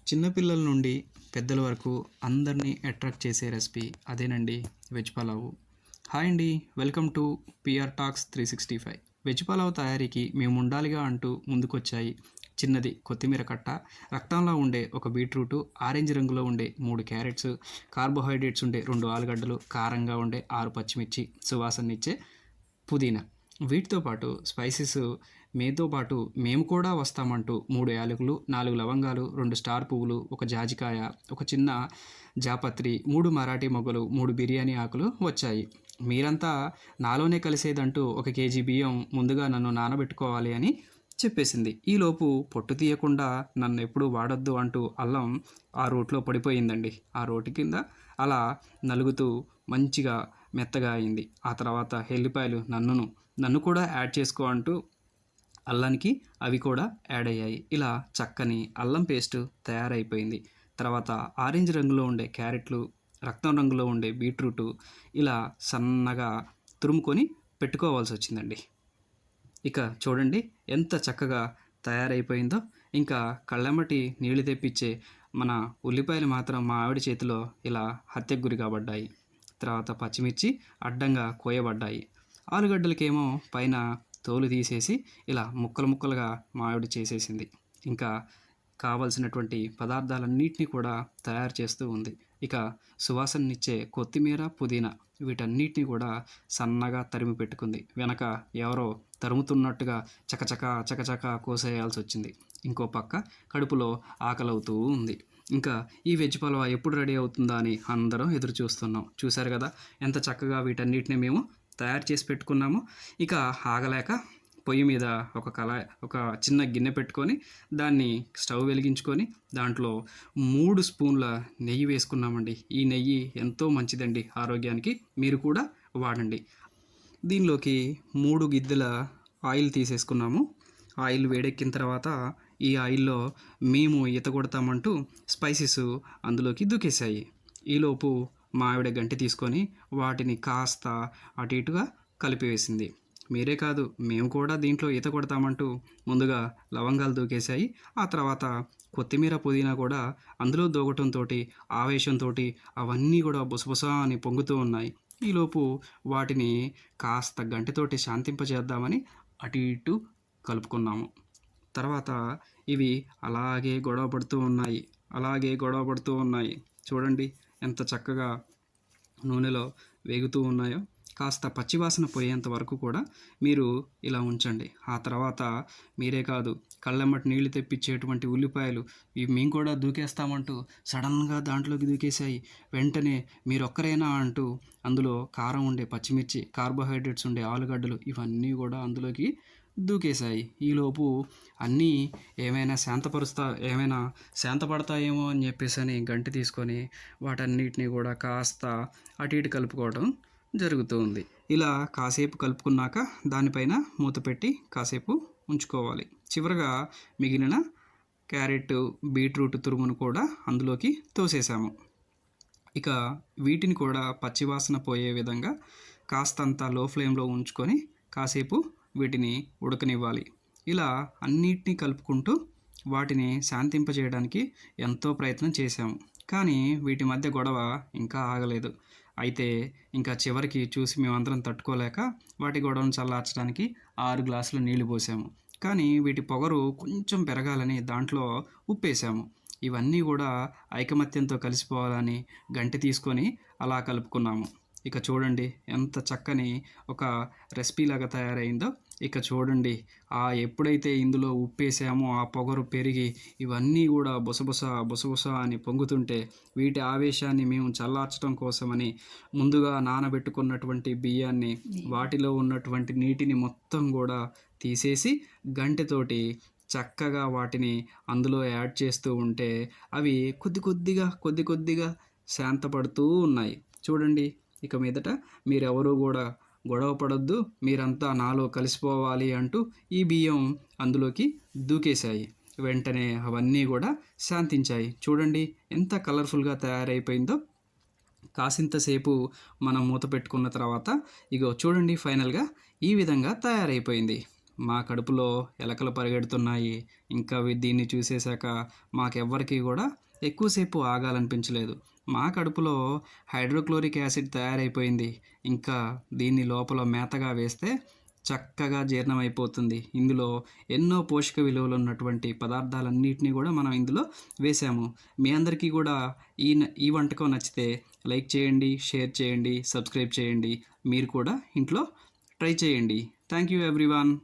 చిన్నపిల్లల నుండి పెద్దల వరకు అందరినీ అట్రాక్ట్ చేసే రెసిపీ అదేనండి వెజ్ పలావ్. హాయ్ అండి, welcome to PR talks 365. Veg pulao తయారీకి మేము ఉండాలిగా అంటూ ముందుకొచ్చాయి చిన్నది కొత్తిమీర కట్ట, రక్తంలో ఉండే ఒక బీట్రూటు, ఆరెంజ్ రంగులో ఉండే 3 క్యారెట్స్, కార్బోహైడ్రేట్స్ ఉండే 2 ఆలుగడ్డలు, కారంగా ఉండే 6 పచ్చిమిర్చి, సువాసననిచ్చే పుదీనా. వీటితో పాటు స్పైసెస్ మీతో పాటు మేము కూడా వస్తామంటూ 3 యాలకులు, 4 లవంగాలు, 2 స్టార్ పువ్వులు, ఒక జాజికాయ, ఒక చిన్న జాపత్రి, 3 మరాఠీ మొగ్గలు, 3 బిర్యానీ ఆకులు వచ్చాయి. మీరంతా నాలోనే కలిసేదంటూ 1 కేజీ బియ్యం ముందుగా నన్ను నానబెట్టుకోవాలి అని చెప్పేసింది. ఈలోపు పొట్టు తీయకుండా నన్ను ఎప్పుడూ వాడొద్దు అంటూ అల్లం ఆ రోట్లో పడిపోయిందండి. ఆ రోటి కింద అలా నలుగుతూ మంచిగా మెత్తగా అయింది. ఆ తర్వాత ఎల్లిపాయలు నన్ను కూడా యాడ్ చేసుకో అంటూ అల్లానికి అవి కూడా యాడ్ అయ్యాయి. ఇలా చక్కని అల్లం పేస్ట్ తయారైపోయింది. తర్వాత ఆరెంజ్ రంగులో ఉండే క్యారెట్లు, రక్తం రంగులో ఉండే బీట్రూటు ఇలా సన్నగా తురుముకొని పెట్టుకోవాల్సి వచ్చిందండి. ఇక చూడండి ఎంత చక్కగా తయారైపోయిందో. ఇంకా కళ్ళెమ్మటి నీళ్లు తెప్పించే మన ఉల్లిపాయలు మాత్రం మా ఆవిడ చేతిలో ఇలా హత్యకు గురి కాబడ్డాయి. తర్వాత పచ్చిమిర్చి అడ్డంగా కోయబడ్డాయి. ఆలుగడ్డలకేమో పైన తోలు తీసేసి ఇలా ముక్కలు ముక్కలుగా మా ఆవిడ చేసేసింది. ఇంకా కావలసినటువంటి పదార్థాలన్నింటినీ కూడా తయారు చేస్తూ ఉంది. ఇక సువాసననిచ్చే కొత్తిమీర, పుదీనా వీటన్నిటిని కూడా సన్నగా తరిమి పెట్టుకుంది. వెనక ఎవరో తరుముతున్నట్టుగా చకచకా చకచకా కోసేయాల్సి వచ్చింది. ఇంకో పక్క కడుపులో ఆకలవుతూ ఉంది. ఇంకా ఈ వెజ్ పలావ్ ఎప్పుడు రెడీ అవుతుందా అని అందరం ఎదురు చూస్తున్నాం. చూశారు కదా ఎంత చక్కగా వీటన్నిటిని మేము తయారు చేసి పెట్టుకున్నాము. ఇక ఆగలేక పొయ్యి మీద ఒక చిన్న గిన్నె పెట్టుకొని దాన్ని స్టవ్ వెలిగించుకొని దాంట్లో 3 స్పూన్ల నెయ్యి వేసుకున్నామండి. ఈ నెయ్యి ఎంతో మంచిదండి ఆరోగ్యానికి, మీరు కూడా వాడండి. దీనిలోకి 3 గిద్దెల ఆయిల్ తీసేసుకున్నాము. ఆయిల్ వేడెక్కిన తర్వాత ఈ ఆయిల్లో మేము ఈత కొడతామంటూ స్పైసెస్ అందులోకి దూకేశాయి. ఈలోపు మా ఆవిడ గంటి తీసుకొని వాటిని కాస్త అటు ఇటుగా కలిపివేసింది. మీరే కాదు మేము కూడా దీంట్లో ఈత కొడతామంటూ ముందుగా లవంగాలు దూకేశాయి. ఆ తర్వాత కొత్తిమీర, పుదీనా కూడా అందులో దూకటంతో ఆవేశంతో అవన్నీ కూడా బుసబుసా అని పొంగుతూ ఉన్నాయి. ఈలోపు వాటిని కాస్త గంటితోటి శాంతింపజేద్దామని అటు ఇటు కలుపుకున్నాము. తర్వాత ఇవి అలాగే గొడవ పడుతూ ఉన్నాయి. చూడండి ఎంత చక్కగా నూనెలో వేగుతూ ఉన్నాయో. కాస్త పచ్చివాసన పోయేంత వరకు కూడా మీరు ఇలా ఉంచండి. ఆ తర్వాత మీరే కాదు కళ్ళెమ్మటి నీళ్లు తెప్పించేటువంటి ఉల్లిపాయలు ఇవి మేము కూడా దూకేస్తామంటూ సడన్గా దాంట్లోకి దూకేశాయి. వెంటనే మీరొక్కరేనా అంటూ అందులో కారం ఉండే పచ్చిమిర్చి, కార్బోహైడ్రేట్స్ ఉండే ఆలుగడ్డలు ఇవన్నీ కూడా అందులోకి దూకేశాయి. ఈలోపు అన్నీ ఏమైనా శాంతపడతాయేమో అని చెప్పేసి గంటి తీసుకొని వాటన్నిటిని కూడా కాస్త అటు ఇటు కలుపుకోవడం జరుగుతూ ఉంది. ఇలా కాసేపు కలుపుకున్నాక దానిపైన మూత పెట్టి కాసేపు ఉంచుకోవాలి. చివరగా మిగిలిన క్యారెట్, బీట్రూట్ తురుమును కూడా అందులోకి తోసేసాము. ఇక వీటిని కూడా పచ్చివాసన పోయే విధంగా కాస్తంత లో ఫ్లేమ్లో ఉంచుకొని కాసేపు వీటిని ఉడకనివ్వాలి. ఇలా అన్నిటినీ కలుపుకుంటూ వాటిని శాంతింపజేయడానికి ఎంతో ప్రయత్నం చేశాము. కానీ వీటి మధ్య గొడవ ఇంకా ఆగలేదు. అయితే ఇంకా చివరికి చూసి మేమందరం తట్టుకోలేక వాటి గొడవను చల్లార్చడానికి 6 గ్లాసులు నీళ్లు పోసాము. కానీ వీటి పొగరు కొంచెం పెరగాలని దాంట్లో ఉప్పేసాము. ఇవన్నీ కూడా ఐకమత్యంతో కలిసిపోవాలని గంటి తీసుకొని అలా కలుపుకున్నాము. ఇక చూడండి ఎంత చక్కని ఒక రెసిపీ లాగా తయారైందో. ఇక చూడండి ఎప్పుడైతే ఇందులో ఉప్పేసామో ఆ పొగరు పెరిగి ఇవన్నీ కూడా బుసబుస అని పొంగుతుంటే వీటి ఆవేశాన్ని మేము చల్లార్చడం కోసమని ముందుగా నానబెట్టుకున్నటువంటి బియ్యాన్ని వాటిలో ఉన్నటువంటి నీటిని మొత్తం కూడా తీసేసి గంటెతోటి చక్కగా వాటిని అందులో యాడ్ చేస్తూ ఉంటే అవి కొద్ది కొద్దిగా శాంతపడుతూ ఉన్నాయి. చూడండి ఇక మీదట మీరెవరూ కూడా గొడవ పడొద్దు, మీరంతా నాలో కలిసిపోవాలి అంటూ ఈ బియ్యం అందులోకి దూకేశాయి. వెంటనే అవన్నీ కూడా శాంతించాయి. చూడండి ఎంత కలర్ఫుల్గా తయారైపోయిందో. కాసింతసేపు మనం మూత పెట్టుకున్న తర్వాత ఇగో చూడండి ఫైనల్గా ఈ విధంగా తయారైపోయింది. మా కడుపులో ఎలకలు పరిగెడుతున్నాయి. ఇంకా దీన్ని చూసేశాక మాకెవ్వరికీ కూడా ఎక్కువసేపు ఆగాలనిపించలేదు. మా కడుపులో హైడ్రోక్లోరిక్ యాసిడ్ తయారైపోయింది. ఇంకా దీన్ని లోపల మేతగా వేస్తే చక్కగా జీర్ణమైపోతుంది. ఇందులో ఎన్నో పోషక విలువలు ఉన్నటువంటి పదార్థాలన్నిటినీ కూడా మనం ఇందులో వేసాము. మీ అందరికీ కూడా ఈ వంటకం నచ్చితే లైక్ చేయండి, షేర్ చేయండి, సబ్స్క్రైబ్ చేయండి. మీరు కూడా ఇంట్లో ట్రై చేయండి. Thank you everyone.